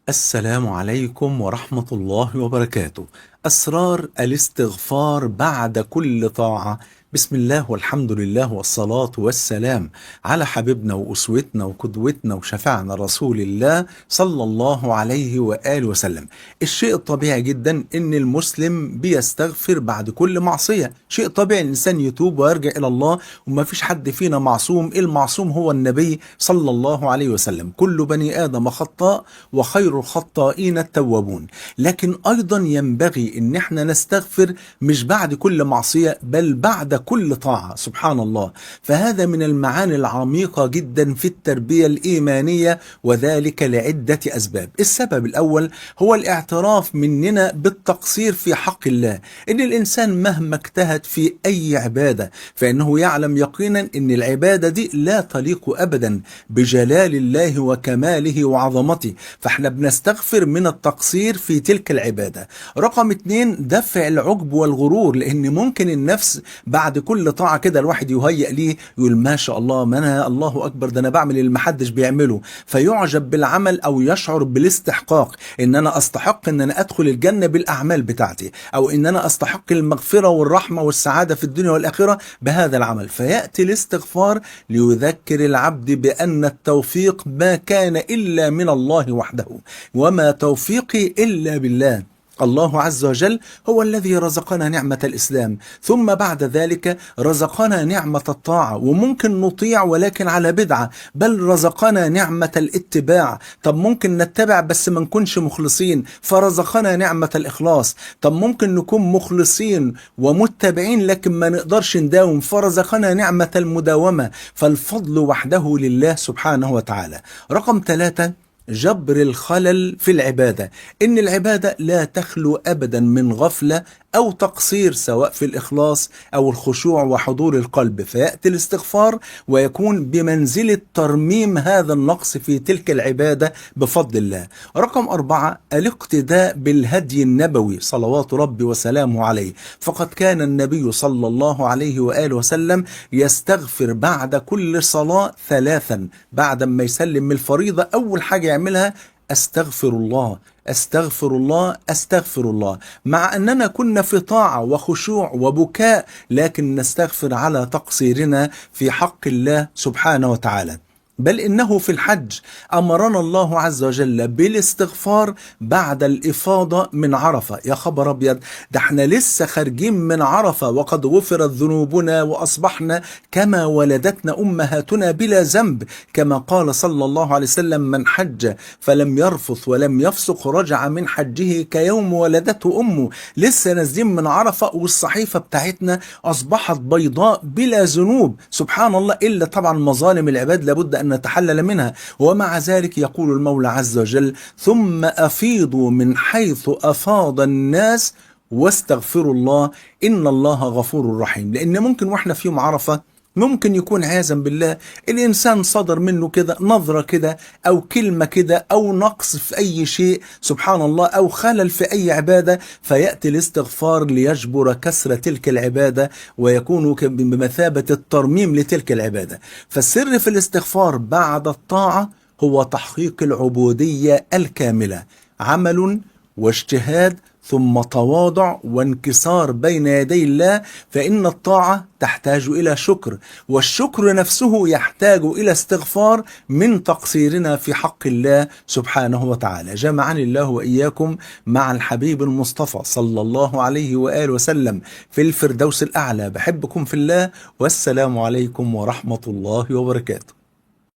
السلام عليكم ورحمة الله وبركاته. أسرار الاستغفار بعد كل طاعة. بسم الله والحمد لله والصلاة والسلام على حبيبنا وأسوتنا وقدوتنا وشفعنا رسول الله صلى الله عليه وآله وسلم. الشيء الطبيعي جدا إن المسلم بيستغفر بعد كل معصية، شيء طبيعي الإنسان يتوب ويرجع إلى الله، وما فيش حد فينا معصوم. المعصوم هو النبي صلى الله عليه وسلم. كل بني آدم خطاء وخير الخطائين التوابون. لكن أيضا ينبغي إن احنا نستغفر مش بعد كل معصية بل بعد كل طاعة. سبحان الله. فهذا من المعاني العميقة جدا في التربية الإيمانية، وذلك لعدة أسباب. السبب الأول هو الاعتراف مننا بالتقصير في حق الله. إن الإنسان مهما اجتهد في أي عبادة فإنه يعلم يقينا إن العبادة دي لا تليق أبدا بجلال الله وكماله وعظمته، فاحنا بنستغفر من التقصير في تلك العبادة. رقم 2 دفع العجب والغرور، لأن ممكن النفس بعد كل طاعة كده الواحد يهيأ ليه يقول ما شاء الله، ما أنا الله أكبر، ده أنا بعمل اللي محدش بيعمله، فيعجب بالعمل أو يشعر بالاستحقاق، إن أنا أستحق إن أنا أدخل الجنة بالأعمال بتاعتي، أو إن أنا أستحق المغفرة والرحمة والسعادة في الدنيا والآخرة بهذا العمل. فيأتي الاستغفار ليذكر العبد بأن التوفيق ما كان إلا من الله وحده، وما توفيقي إلا بالله. الله عز وجل هو الذي رزقنا نعمة الإسلام، ثم بعد ذلك رزقنا نعمة الطاعة، وممكن نطيع ولكن على بدعة، بل رزقنا نعمة الاتباع. طب ممكن نتبع بس ما نكونش مخلصين، فرزقنا نعمة الإخلاص. طب ممكن نكون مخلصين ومتبعين لكن ما نقدرش نداوم، فرزقنا نعمة المداومة. فالفضل وحده لله سبحانه وتعالى. رقم 3 جبر الخلل في العبادة. إن العبادة لا تخلو أبدا من غفلة أو تقصير، سواء في الإخلاص أو الخشوع وحضور القلب، فيأتي الاستغفار ويكون بمنزلة ترميم هذا النقص في تلك العبادة بفضل الله. رقم 4 الاقتداء بالهدي النبوي صلوات ربي وسلامه عليه. فقد كان النبي صلى الله عليه وآله وسلم يستغفر بعد كل صلاة 3. بعد ما يسلم من الفريضة أول حاجة يعملها أستغفر الله أستغفر الله أستغفر الله، مع أننا كنا في طاعة وخشوع وبكاء، لكن نستغفر على تقصيرنا في حق الله سبحانه وتعالى. بل إنه في الحج أمرنا الله عز وجل بالاستغفار بعد الإفاضة من عرفة. يا خبر أبيض، ده احنا لسه خارجين من عرفة وقد غفرت ذنوبنا وأصبحنا كما ولدتنا أمهاتنا بلا ذنب، كما قال صلى الله عليه وسلم من حج فلم يرفث ولم يفسق رجع من حجه كيوم ولدته أمه. لسه نازلين من عرفة والصحيفة بتاعتنا أصبحت بيضاء بلا ذنوب. سبحان الله. إلا طبعا مظالم العباد لابد أن نتحلل منها. ومع ذلك يقول المولى عز وجل ثم أفيضوا من حيث أفاض الناس واستغفروا الله إن الله غفور رحيم. لأن ممكن وإحنا في يوم عرفة ممكن يكون عياذا بالله الإنسان صدر منه كده نظرة كده أو كلمة كده أو نقص في أي شيء، سبحان الله، أو خلل في أي عبادة، فيأتي الاستغفار ليجبر كسر تلك العبادة ويكون بمثابة الترميم لتلك العبادة. فالسر في الاستغفار بعد الطاعة هو تحقيق العبودية الكاملة، عمل واجتهاد ثم تواضع وانكسار بين يدي الله. فإن الطاعة تحتاج إلى شكر، والشكر نفسه يحتاج إلى استغفار من تقصيرنا في حق الله سبحانه وتعالى. جمعني الله وإياكم مع الحبيب المصطفى صلى الله عليه وآله وسلم في الفردوس الأعلى. بحبكم في الله، والسلام عليكم ورحمة الله وبركاته.